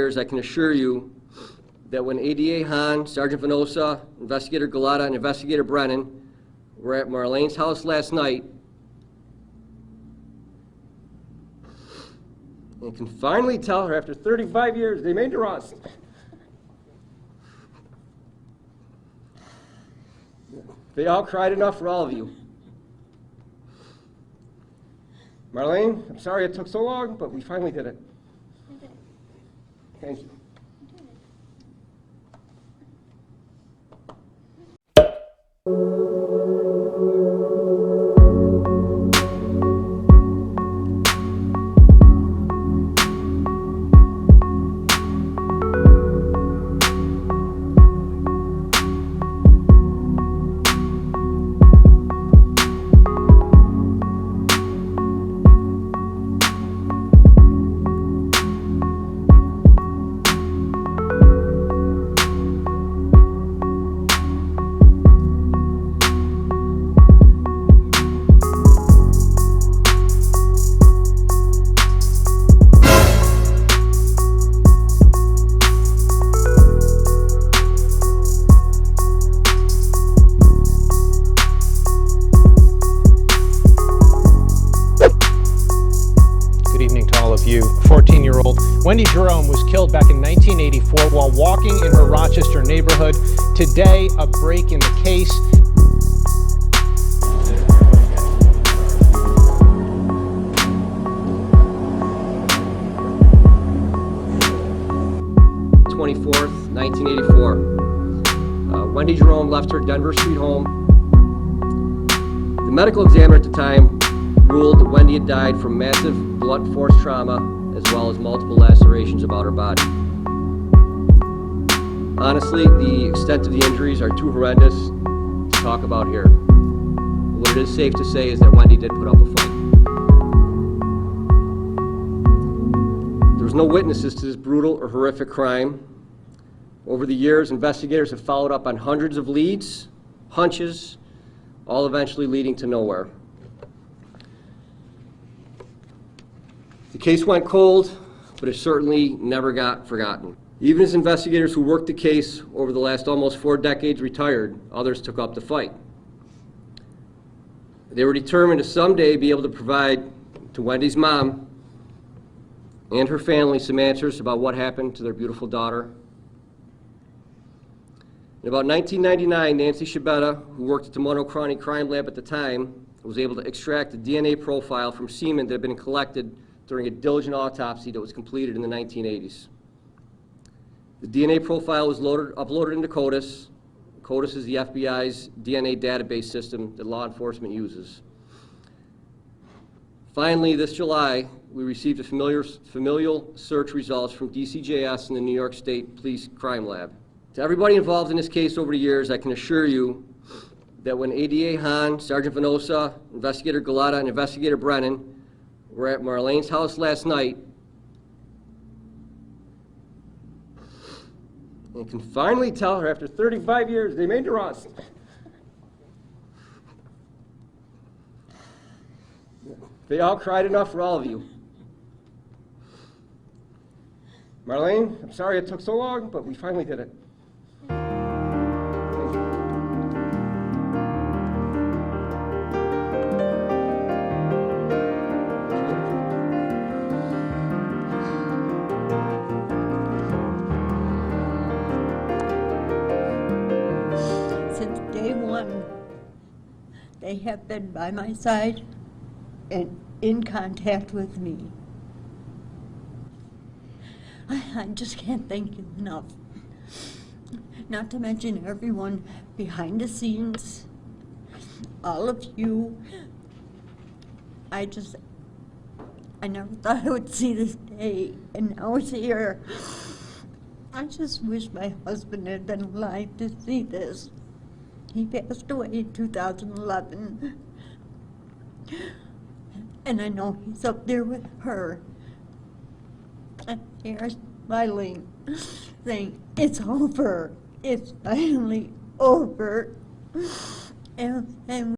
I can assure you that when ADA Hahn, Sergeant Venosa, Investigator Galata, and Investigator Brennan were at Marlene's house last night, and can finally tell her after 35 years they made the arrest. They all cried enough for all of you. Marlene, I'm sorry it took so long, but we finally did it. Thank you. Wendy Jerome was killed back in 1984 while walking in her Rochester neighborhood. Today, a break in the case. '24th, 1984. Wendy Jerome left her Denver Street home. The medical examiner at the time ruled that Wendy had died from massive blunt force trauma as well as multiple lacerations about her body. Honestly, the extent of the injuries are too horrendous to talk about here. What it is safe to say is that Wendy did put up a fight. There was no witnesses to this brutal or horrific crime. Over the years, investigators have followed up on hundreds of leads, hunches, all eventually leading to nowhere. The case went cold, but it certainly never got forgotten. Even as investigators who worked the case over the last almost 4 decades retired, others took up the fight. They were determined to someday be able to provide to Wendy's mom and her family some answers about what happened to their beautiful daughter. In about 1999, Nancy Shabetta, who worked at the Monroe County Crime Lab at the time, was able to extract a DNA profile from semen that had been collected during a diligent autopsy that was completed in the 1980s. The DNA profile was uploaded into CODIS. CODIS is the FBI's DNA database system that law enforcement uses. Finally, this July, we received the familial search results from DCJS and the New York State Police Crime Lab. To everybody involved in this case over the years, I can assure you that when ADA Hahn, Sergeant Venosa, Investigator Galata, and Investigator Brennan were at Marlene's house last night, and can finally tell her after 35 years they made the arrest. They all cried enough for all of you. Marlene, I'm sorry it took so long, but we finally did it. They have been by my side and in contact with me. I just can't thank you enough. Not to mention everyone behind the scenes, all of you. I never thought I would see this day, and now it's here. I just wish my husband had been alive to see this. He passed away in 2011. And I know he's up there with her. And they're smiling, saying, it's over. It's finally over. And